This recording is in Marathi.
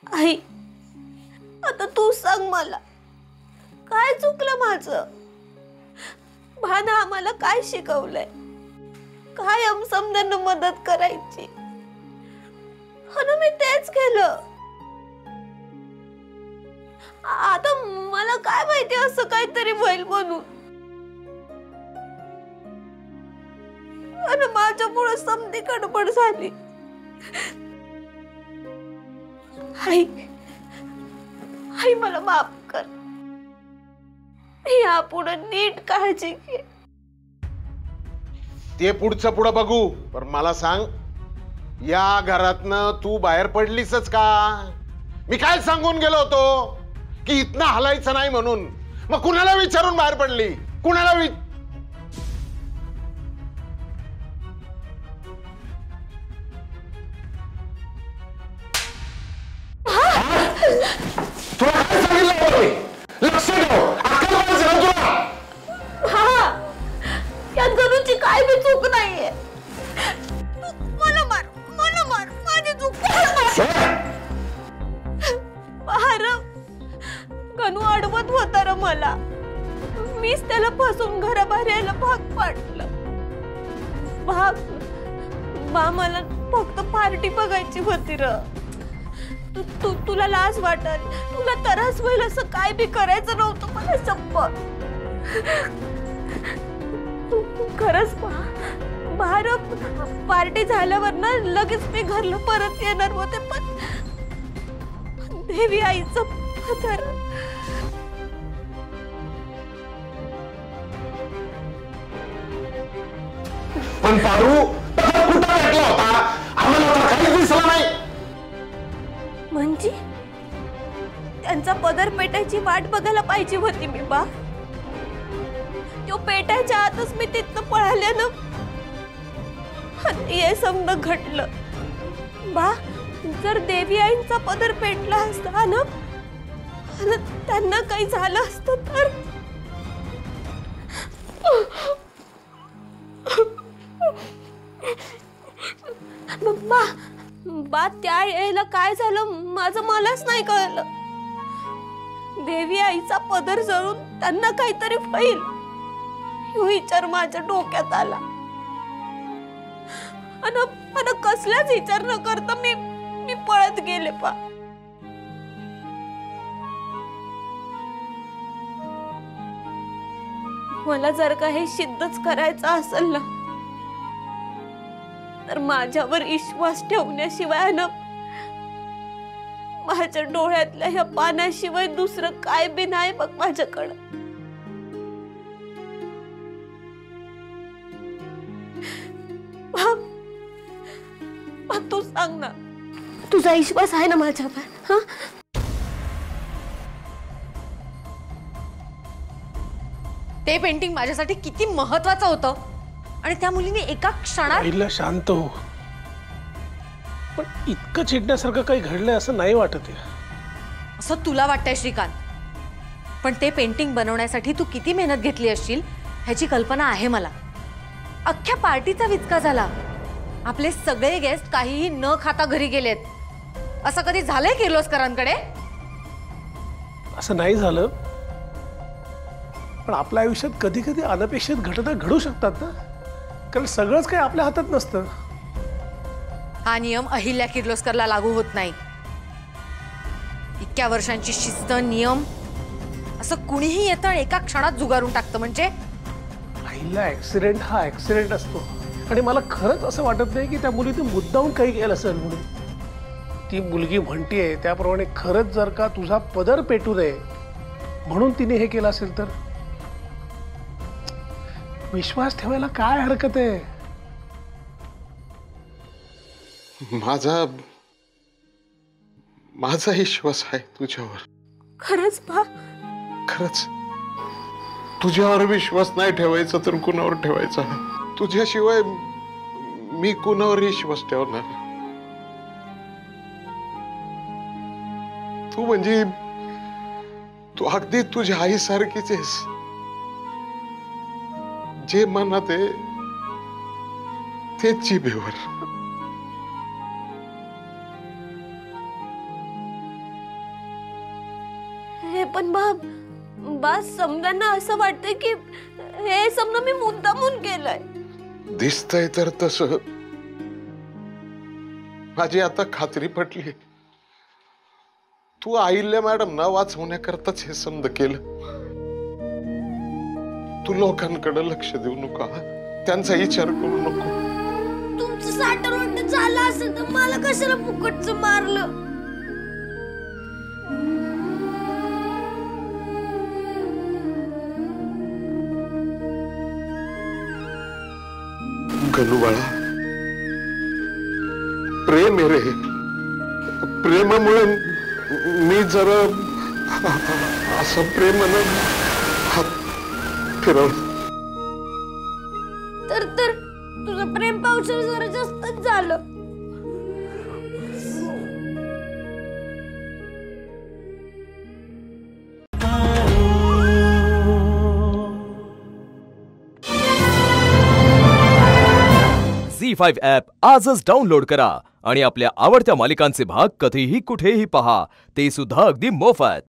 आई, आता तू सांग मला, काय चुकलं माझं? भाना आम्हाला काय शिकवलंय? काय समजांना मदत करायची? आणि मी तेच केलं. आता मला काय माहिती असं काहीतरी होईल म्हणून. आणि माझ्यामुळे समधी गडबड झाली. आई, आई मला माफ कर. यापुढे नीट काळजी घे. ते पुढचं पुढं बघू, पण मला सांग, या घरातनं तू बाहेर पडलीसच का? मी काय सांगून गेलो होतो की इथनं हलायचं नाही म्हणून. मग कुणाला विचारून बाहेर पडली? कुणाला तुला काय सांगितलं? लक्ष ठेव, अक्कल पाहिजे ना तुला. हा, यात गणूची काय बी चूक नाहीये. मला मार, मला मार, माझी चूक. गणू अडवत होता र मला. मीच त्याला फसून घराबाहेर यायला भाग पाडलं. मला फक्त पार्टी बघायची होती र. तुला लाज वाटेल, तुला त्रास होईल असं काय बी करायचं नव्हतं मला. शपथ, खरंच बाहेर पार्टी झाल्यावर ना लगेच मी घरला परत येणार होते, पण देवी आईचं पदर. पण पारू कुठं भेटला होता? आम्हाला तर काहीच दिसला नाही. म्हणजे त्यांचा पदर पेटायची वाट बघायला पाहिजे होती मी बा. तो पेटायच्या आतच मी तिथनं पळाल्यानं हे समजा घडलं बा. जर देवी आईंचा पदर पेटला असता ना, त्यांना काही झालं असतं तर. बा त्या वेळेला काय झालं माझं मलाच नाही कळलं. देवी आईचा पदर जळून त्यांना काहीतरी होईल हा विचार माझ्या डोक्यात आला. आणि कसलाच विचार न करता मी पळत गेले पा. मला जर का हे सिद्धच करायचं असेल ना, तर माझ्यावर विश्वास ठेवण्याशिवाय ना माझ्या डोळ्यातल्या ह्या पाण्याशिवाय दुसरं काय बी नाही बघ माझ्याकडं. तू सांग ना, तुझा विश्वास आहे ना माझ्यावर? हा, ते पेंटिंग माझ्यासाठी किती महत्त्वाचं होतं आणि त्या मुलीने एका क्षणात. पहिला शांत हो. पण इतकं चिडण्यासारखं काही घडलंय असं नाही वाटत आहे. असं तुला वाटतंय श्रीकांत, पण ते पेंटिंग बनवण्यासाठी तू किती मेहनत घेतली असशील ह्याची कल्पना आहे मला. अख्ख्या पार्टीचा विचका झाला. आपले सगळे गेस्ट काहीही न खाता घरी गेलेत. असं कधी झालंय किर्लोस्करांकडे? असं नाही झालं, पण आपल्या आयुष्यात कधी कधी अनपेक्षित घटना घडू शकतात ना, कारण सगळंच काही आपल्या हातात नसतं. हा नियम अहिल्या किर्लोस्करला लागू होत नाही. इतक्या वर्षांची शिस्त, नियम असं कुणीही येतं आणि एका क्षणात जुगारून टाकतं. म्हणजे पहिला ऍक्सिडेंट हा ऍक्सिडेंट असतो, आणि मला खरंच असं वाटत नाही की त्या मुलीने मुद्दामून काही केलं असेल म्हणून. ती मुलगी म्हणतीये त्याप्रमाणे खरंच जर का तुझा पदर पेटू नये म्हणून तिने हे केलं असेल तर विश्वास ठेवायला काय हरकत आहे? माझा विश्वास आहे तुझ्यावर. खरंच बा? खरंच. तुझ्यावर विश्वास नाही ठेवायचा तर कुणावर ठेवायचा? तुझ्याशिवाय मी कुणावर विश्वास ठेवणार? तू म्हणजे तू अगदी तुझ्या आईसारखीच आहेस. जे मनात आहे तेच जिभेवर. हे पण बा समजांना असं वाटतंय की हे समजा मी मुद्दामून केलंय. दिसतंय तर तसं. माझी आता खात्री पटली. तू अहिल्या मॅडम ना वाचवण्याकरताच हे समज केलं. तू लोकांकडे लक्ष देऊ नका, त्यांचा विचार करू नको. तुमचं साठवण झालं असेल तर मला कशाला फुकटचं मारलं. गलू बाळा, प्रेम आहे रे. प्रेमामुळे मी जरा असं प्रेमानं हात फिरवलं. तर तुझं प्रेम पावसाळी जरा जास्तच झालं. झी5 ॲप आजच डाउनलोड करा आणि आपल्या आवडत्या मालिकांचे भाग कधीही कुठेही पहा, ते सुद्धा अगदी मोफत.